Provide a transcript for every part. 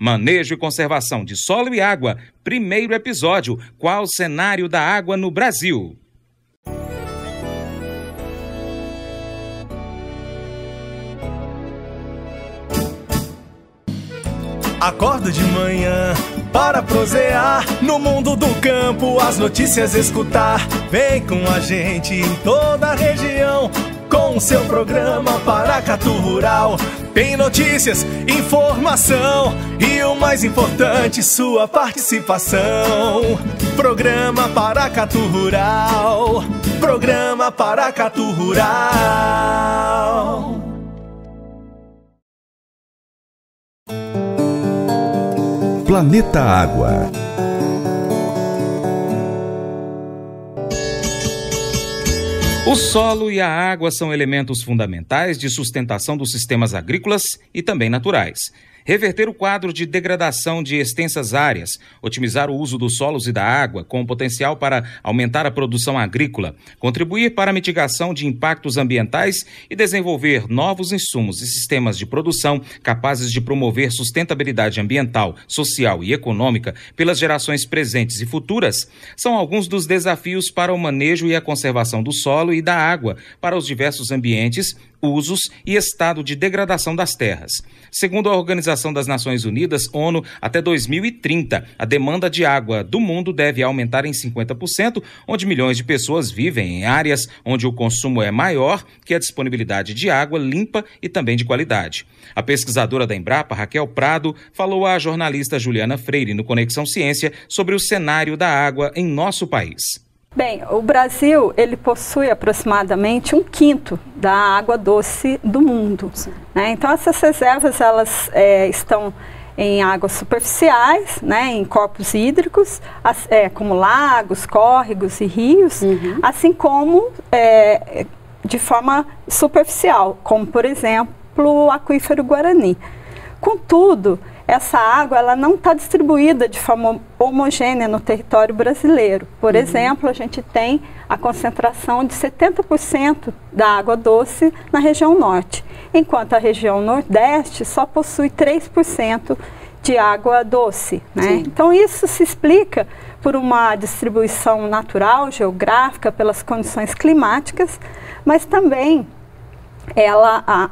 Manejo e conservação de solo e água, primeiro episódio, qual o cenário da água no Brasil? Acordo de manhã para prosear no mundo do campo, as notícias escutar. Vem com a gente em toda a região com o seu programa Paracatu Rural. Tem notícias, informação e o mais importante, sua participação. Programa Paracatu Rural. Programa Paracatu Rural. Planeta Água. O solo e a água são elementos fundamentais de sustentação dos sistemas agrícolas e também naturais. Reverter o quadro de degradação de extensas áreas, otimizar o uso dos solos e da água, com potencial para aumentar a produção agrícola, contribuir para a mitigação de impactos ambientais e desenvolver novos insumos e sistemas de produção capazes de promover sustentabilidade ambiental, social e econômica pelas gerações presentes e futuras, são alguns dos desafios para o manejo e a conservação do solo e da água para os diversos ambientes, usos e estado de degradação das terras. Segundo a Organização das Nações Unidas, ONU, até 2030, a demanda de água do mundo deve aumentar em 50%, onde milhões de pessoas vivem em áreas onde o consumo é maior que a disponibilidade de água limpa e também de qualidade. A pesquisadora da Embrapa, Raquel Prado, falou à jornalista Juliana Freire no Conexão Ciência sobre o cenário da água em nosso país. Bem, o Brasil, ele possui aproximadamente 1/5 da água doce do mundo, né? Então, essas reservas, elas estão em águas superficiais, né, em corpos hídricos, como lagos, córregos e rios, assim como de forma superficial, como, por exemplo, o aquífero Guarani. Contudo, essa água ela não está distribuída de forma homogênea no território brasileiro. Por exemplo, a gente tem a concentração de 70% da água doce na região norte, enquanto a região nordeste só possui 3% de água doce, né? Então, isso se explica por uma distribuição natural, geográfica, pelas condições climáticas, mas também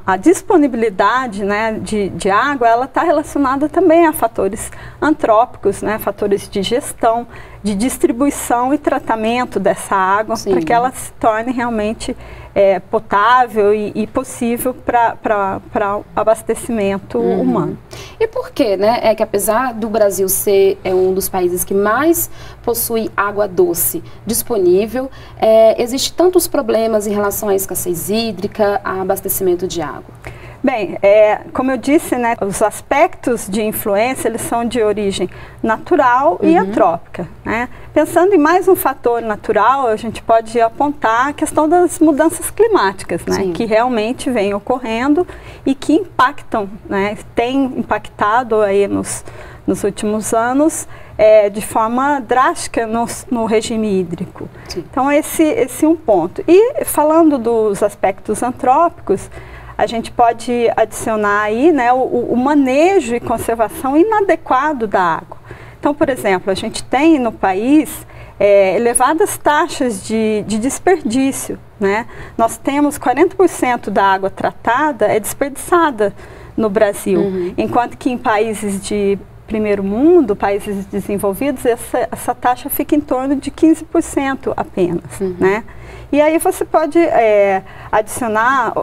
a disponibilidade, né, de água, ela está relacionada também a fatores antrópicos, né, fatores de gestão, de distribuição e tratamento dessa água, para que ela se torne realmente potável e possível para abastecimento humano. E por que, né, é que apesar do Brasil ser um dos países que mais possui água doce disponível, existe tantos problemas em relação à escassez hídrica, a abastecimento de água? Bem, como eu disse, né, os aspectos de influência, eles são de origem natural e antrópica, né? Pensando em mais um fator natural, a gente pode apontar a questão das mudanças climáticas, né, que realmente vêm ocorrendo e que impactam, né, têm impactado aí nos últimos anos de forma drástica no regime hídrico. Então, esse é um ponto. E falando dos aspectos antrópicos, a gente pode adicionar aí, né, o manejo e conservação inadequado da água. Então, por exemplo, a gente tem no país elevadas taxas de desperdício, né? Nós temos 40% da água tratada desperdiçada no Brasil, enquanto que em países de primeiro mundo, países desenvolvidos, essa taxa fica em torno de 15% apenas, né? E aí você pode adicionar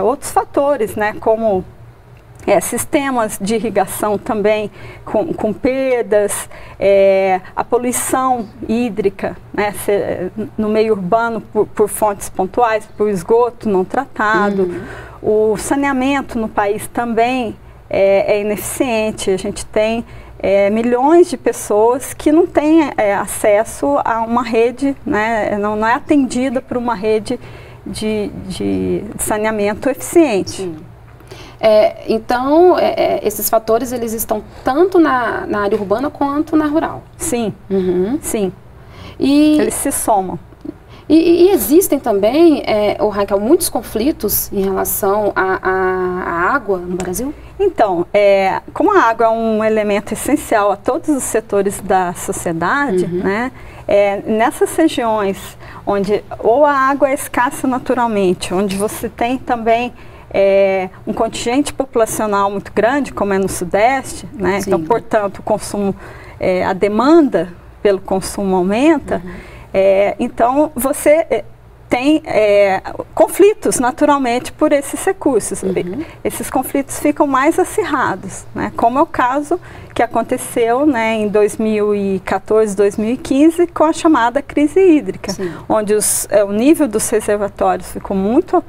outros fatores, né, como sistemas de irrigação também com perdas, a poluição hídrica, né, no meio urbano por fontes pontuais, por esgoto não tratado. O saneamento no país também é ineficiente. A gente tem milhões de pessoas que não têm acesso a uma rede, né, não é atendida por uma rede de saneamento eficiente. Então, esses fatores, eles estão tanto na área urbana quanto na rural? Sim, sim. E eles se somam. E existem também, Raquel, muitos conflitos em relação à água no Brasil? Então, como a água é um elemento essencial a todos os setores da sociedade, né, nessas regiões onde ou a água é escassa naturalmente, onde você tem também um contingente populacional muito grande, como é no Sudeste, né, então, portanto, o consumo, a demanda pelo consumo aumenta, então você tem conflitos naturalmente por esses recursos. Esses conflitos ficam mais acirrados, né? Como é o caso que aconteceu, né, em 2014, 2015, com a chamada crise hídrica, onde o nível dos reservatórios ficou muito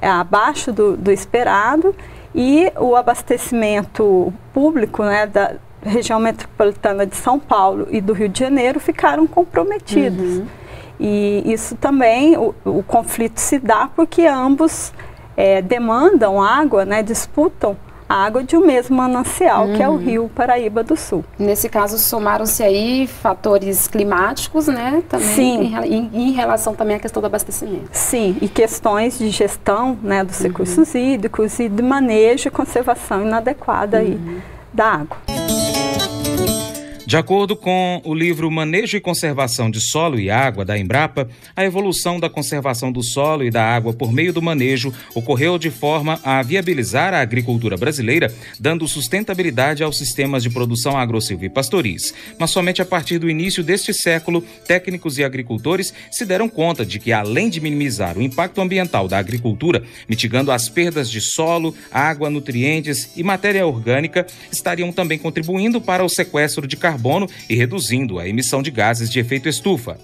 abaixo do esperado e o abastecimento público, né, da região metropolitana de São Paulo e do Rio de Janeiro ficaram comprometidos. E isso também, o conflito se dá porque ambos demandam água, né, disputam a água de um mesmo manancial, que é o Rio Paraíba do Sul. Nesse caso, somaram-se aí fatores climáticos, né, também em relação também à questão do abastecimento. Sim, e questões de gestão, né, dos recursos hídricos e de manejo e conservação inadequada aí da água. De acordo com o livro Manejo e Conservação de Solo e Água, da Embrapa, a evolução da conservação do solo e da água por meio do manejo ocorreu de forma a viabilizar a agricultura brasileira, dando sustentabilidade aos sistemas de produção agro-silvícolas. Mas somente a partir do início deste século, técnicos e agricultores se deram conta de que, além de minimizar o impacto ambiental da agricultura, mitigando as perdas de solo, água, nutrientes e matéria orgânica, estariam também contribuindo para o sequestro de carbono e reduzindo a emissão de gases de efeito estufa.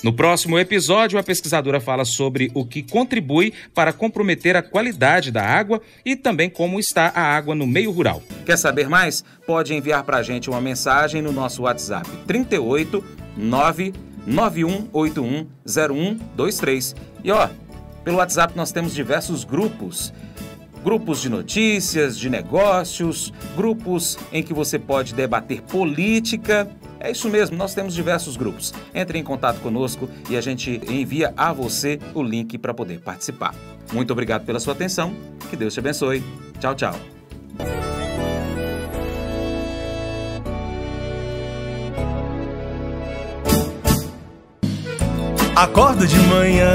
No próximo episódio, a pesquisadora fala sobre o que contribui para comprometer a qualidade da água e também como está a água no meio rural. Quer saber mais? Pode enviar para a gente uma mensagem no nosso WhatsApp 38 99181 0123. E pelo WhatsApp nós temos diversos grupos de notícias, de negócios, grupos em que você pode debater política. É isso mesmo, nós temos diversos grupos. Entre em contato conosco e a gente envia a você o link para poder participar. Muito obrigado pela sua atenção, que Deus te abençoe. Tchau, tchau. Acordo de manhã.